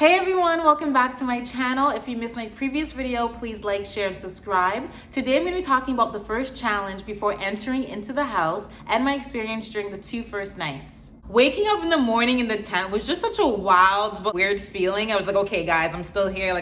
Hey everyone, welcome back to my channel. If you missed my previous video, please like, share, and subscribe. Today I'm going to be talking about the first challenge before entering into the house and my experience during the 2 first nights. Waking up in the morning in the tent was just such a wild but weird feeling. I was like, okay guys, I'm still here,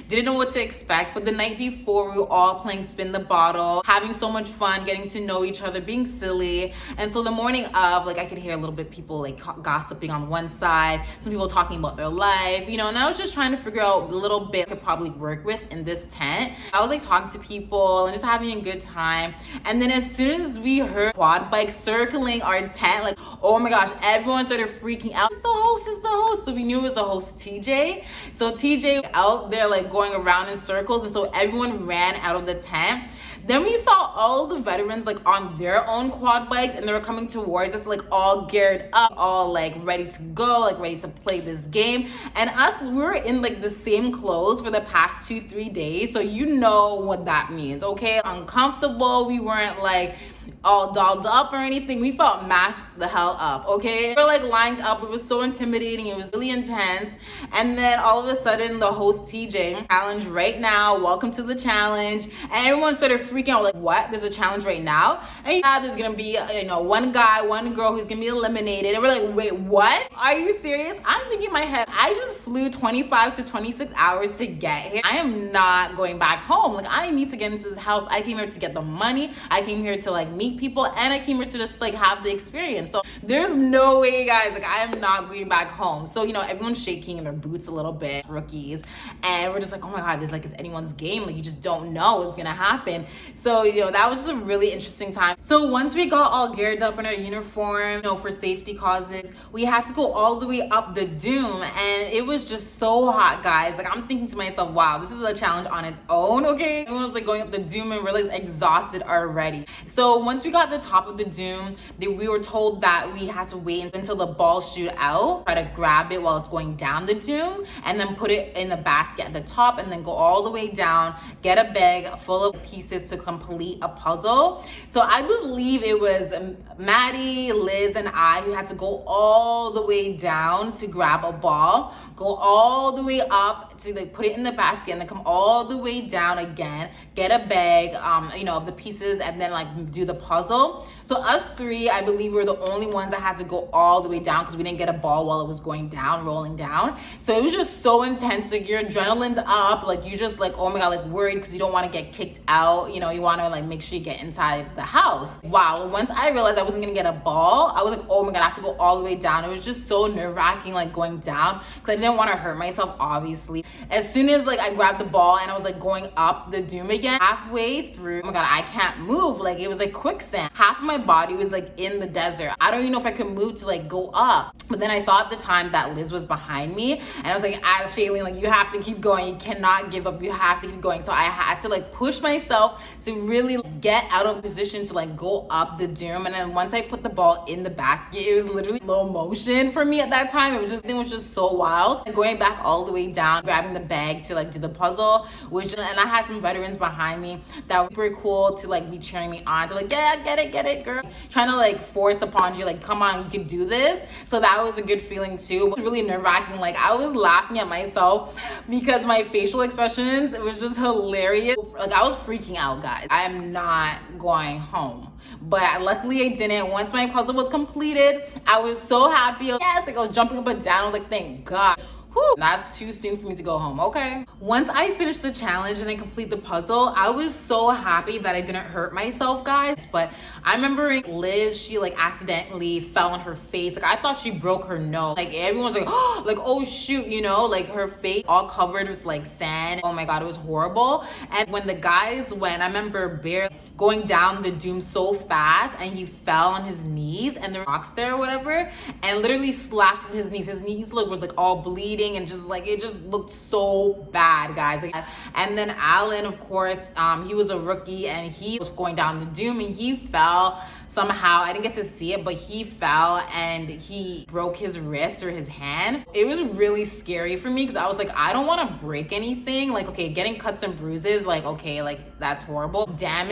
Didn't know what to expect, but the night before we were all playing spin the bottle, having so much fun, getting to know each other, being silly. And so the morning of, I could hear a little bit people gossiping on one side, some people talking about their life, and I was just trying to figure out a little bit I could probably work with in this tent. I was talking to people and just having a good time. And then as soon as we heard quad bikes circling our tent, oh my gosh, everyone started freaking out. It's the host. So we knew it was the host, TJ. So TJ out there going around in circles, and so everyone ran out of the tent. Then we saw all the veterans on their own quad bikes, and they were coming towards us all geared up, all ready to go, ready to play this game. And us, we were in the same clothes for the past 2-3 days, so you know what that means, okay? Uncomfortable. We weren't all dolled up or anything. We felt mashed the hell up, okay? We were lined up. It was so intimidating. It was really intense. And then all of a sudden the host TJ, challenge right now, welcome to the challenge. And everyone started freaking out what? There's a challenge right now? And yeah, there's gonna be one guy, one girl who's gonna be eliminated. And we're wait, what? Are you serious? I'm thinking in my head, I just flew 25 to 26 hours to get here. I am not going back home. I need to get into this house. I came here to get the money. I came here to meet people, and I came here to just have the experience. So there's no way, guys, I am not going back home. So everyone's shaking in their boots a little bit, rookies, and we're just oh my god, this it's anyone's game. You just don't know what's gonna happen. So that was just a really interesting time. So once we got all geared up in our uniform, for safety causes, we had to go all the way up the dome, and it was just so hot, guys. I'm thinking to myself, wow, this is a challenge on its own, okay? Everyone was going up the dome and really exhausted already. So once we got to the top of the dome, we were told that we had to wait until the balls shoot out, try to grab it while it's going down the dome, and then put it in the basket at the top, and then go all the way down, get a bag full of pieces to complete a puzzle. So I believe it was Maddie, Liz, and I who had to go all the way down to grab a ball, go all the way up to put it in the basket, and then come all the way down again, get a bag of the pieces, and then do the puzzle. So us three, I believe, were the only ones that had to go all the way down because we didn't get a ball while it was going down, rolling down. So it was just so intense. Your adrenaline's up, you just oh my god, worried because you don't want to get kicked out. You want to make sure you get inside the house. Wow. Once I realized I wasn't gonna get a ball, I was oh my god, I have to go all the way down. It was just so nerve-wracking going down because I didn't want to hurt myself, obviously. As soon as I grabbed the ball and I was going up the dome again, halfway through, oh my god, I can't move. It was quicksand. Half of my body was in the desert. I don't even know if I could move to go up. But then I saw at the time that Liz was behind me, and I was Shaleen, you have to keep going. You cannot give up. You have to keep going. So I had to push myself to really get out of position to go up the dome. And then once I put the ball in the basket, it was literally slow motion for me at that time. It was just so wild. Going back all the way down, grabbing the bag to do the puzzle, and I had some veterans behind me that were super cool to be cheering me on, to yeah, get it girl, trying to force upon you, come on, you can do this. So that was a good feeling too. It was really nerve-wracking. I was laughing at myself because my facial expressions, it was just hilarious. I was freaking out, guys. I am not going home. But luckily I didn't. Once my puzzle was completed, I was so happy. Yes, I was jumping up and down. I was thank God. Whew, that's too soon for me to go home, okay? Once I finished the challenge and I complete the puzzle, I was so happy that I didn't hurt myself, guys. But I remember Liz, she accidentally fell on her face. I thought she broke her nose. Everyone's oh shoot, her face all covered with sand. Oh my god, it was horrible. And when the guys went, I remember Bear going down the dome so fast, and he fell on his knees, and the rocks there or whatever, and literally slashed his knees. His knees was all bleeding, and just it just looked so bad, guys. And then Alan, of course, he was a rookie, and he was going down the dome, and he fell somehow, I didn't get to see it, but he fell and he broke his wrist or his hand. It was really scary for me because I was like, I don't want to break anything. Like, okay, getting cuts and bruises, like, okay, like that's horrible. Damage.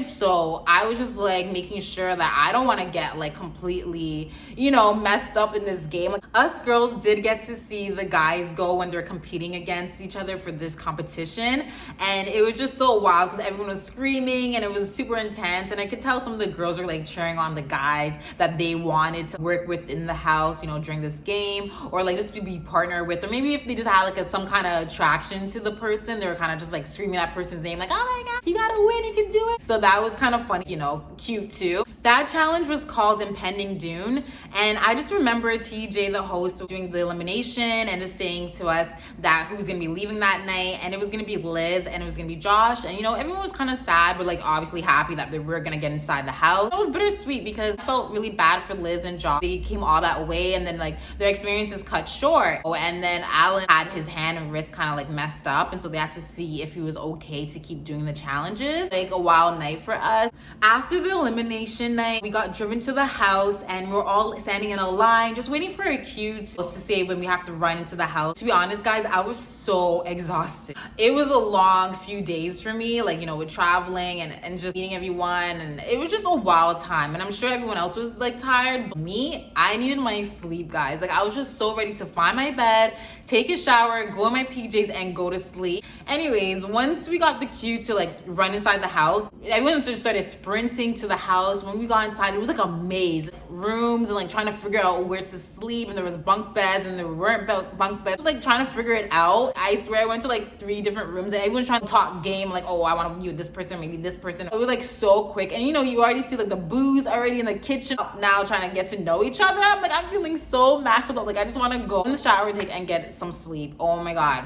So I was just like making sure that I don't want to get like completely, you know, messed up in this game. Like, us girls did get to see the guys go when they're competing against each other for this competition, and it was just so wild because everyone was screaming and it was super intense, and I could tell some of the girls were like cheering on the guys that they wanted to work with in the house, you know, during this game, or like just to be partnered with, or maybe if they just had like some kind of attraction to the person, they were kind of just like screaming that person's name, like, oh my god, you gotta win, you can do it. So that was kind of funny, you know, cute too. That challenge was called Impending Doom, and I just remember TJ, the host, doing the elimination and just saying to us that who was gonna be leaving that night, and it was gonna be Liz and it was gonna be Josh, and you know, everyone was kind of sad but like obviously happy that they were gonna get inside the house. It was bittersweet because I felt really bad for Liz and Josh. They came all that way and then like their experiences cut short, and then Alan had his hand and wrist kind of like messed up, and so they had to see if he was okay to keep doing the challenges. Like a wild night for us. After the elimination night, we got driven to the house and we're all standing in a line just waiting for a cue to say when we have to run into the house. To be honest guys, I was so exhausted. It was a long few days for me, like, you know, with traveling and just meeting everyone, and it was just a wild time, and I'm sure everyone else was like tired, but me, I needed my sleep guys. Like I was just so ready to find my bed, take a shower, go in my PJs and go to sleep. Anyways, once we got the cue to like run inside the house, everyone just started sprinting to the house. When we got inside, it was like a maze, rooms, and like trying to figure out where to sleep, and there was bunk beds and there weren't bunk beds, like trying to figure it out. I swear I went to like 3 different rooms and everyone's trying to talk game, like, oh, I want to be with this person, maybe this person. It was like so quick, and you know, you already see like the booze already in the kitchen up now trying to get to know each other. I'm like, I'm feeling so mashed up, like I just want to go in the shower, and get some sleep. Oh my god.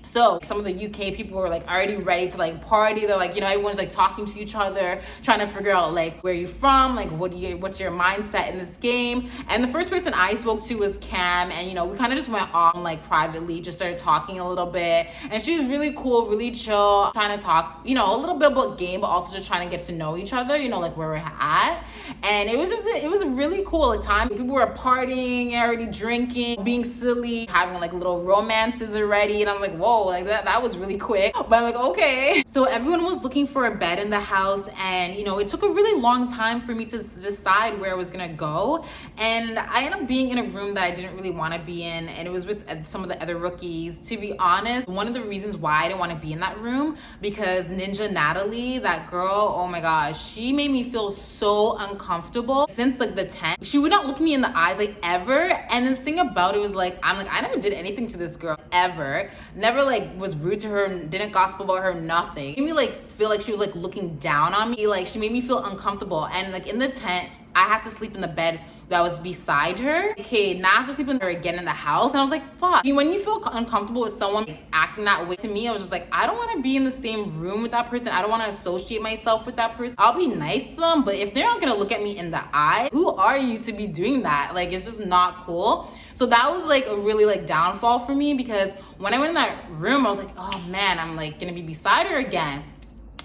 So some of the UK people were like already ready to like party. They're like, you know, everyone's like talking to each other, trying to figure out like where you're from, like what's your mindset in this game. And the first person I spoke to was Cam, and you know, we kind of just went on like privately, just started talking a little bit, and she was really cool, really chill, trying to talk, you know, a little bit about game, but also just trying to get to know each other, you know, like where we're at. And it was a really cool time. People were partying, already drinking, being silly, having like little romances already, and I'm like, whoa, like that was really quick, but I'm like, okay. So everyone was looking for a bed in the house, and you know, it took a really long time for me to decide where I was gonna go, and I ended up being in a room that I didn't really want to be in, and it was with some of the other rookies. To be honest, one of the reasons why I didn't want to be in that room, because Ninja Natalie, that girl, oh my gosh, she made me feel so uncomfortable since like the 10th. She would not look me in the eyes like ever, and the thing about it was like, I'm like, I never did anything to this girl ever, never like was rude to her, didn't gossip about her, nothing. It made me like feel like she was like looking down on me. Like she made me feel uncomfortable, and like in the tent I had to sleep in the bed that was beside her. Okay, now I have to sleep with her again in the house, and I was like, fuck. When you feel uncomfortable with someone like, acting that way, to me I was just like, I don't want to be in the same room with that person. I don't want to associate myself with that person. I'll be nice to them, but if they're not gonna look at me in the eye, who are you to be doing that? Like, it's just not cool. So that was like a really like downfall for me, because when I went in that room I was like, oh man, I'm like gonna be beside her again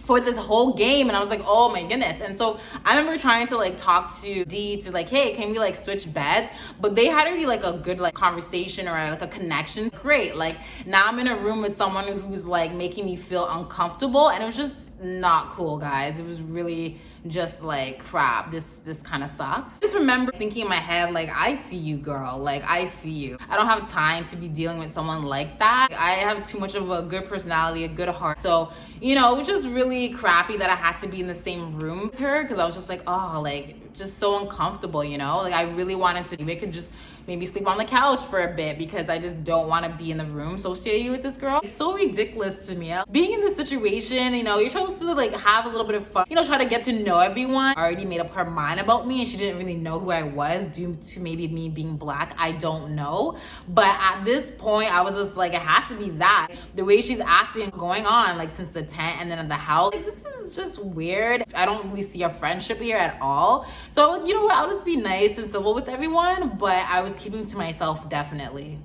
for this whole game, and I was like, oh my goodness. And so I remember trying to like talk to D to like, hey, can we like switch beds? But they had already like a good like conversation or like a connection. Great. Like now I'm in a room with someone who's like making me feel uncomfortable, and it was just not cool, guys. It was really just like, crap, this kind of sucks. Just remember thinking in my head, like, I see you, girl, like I see you. I don't have time to be dealing with someone like that. I have too much of a good personality, a good heart. So, you know, it was just really crappy that I had to be in the same room with her, because I was just like, oh, like just so uncomfortable, you know? Like I really wanted to, we could just maybe sleep on the couch for a bit, because I just don't want to be in the room associated with this girl. It's so ridiculous to me. Being in this situation, you know, you're supposed to like have a little bit of fun, you know, try to get to know everyone. I already made up her mind about me, and she didn't really know who I was due to maybe me being black. I don't know. But at this point, I was just like, it has to be that. The way she's acting, going on like since the tent and then at the house, like this is just weird. I don't really see a friendship here at all. So like, you know what, I'll just be nice and civil with everyone, but I was keeping to myself, definitely.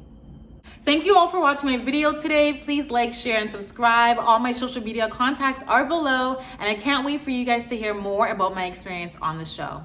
Thank you all for watching my video today. Please like, share, and subscribe. All my social media contacts are below, and I can't wait for you guys to hear more about my experience on the show.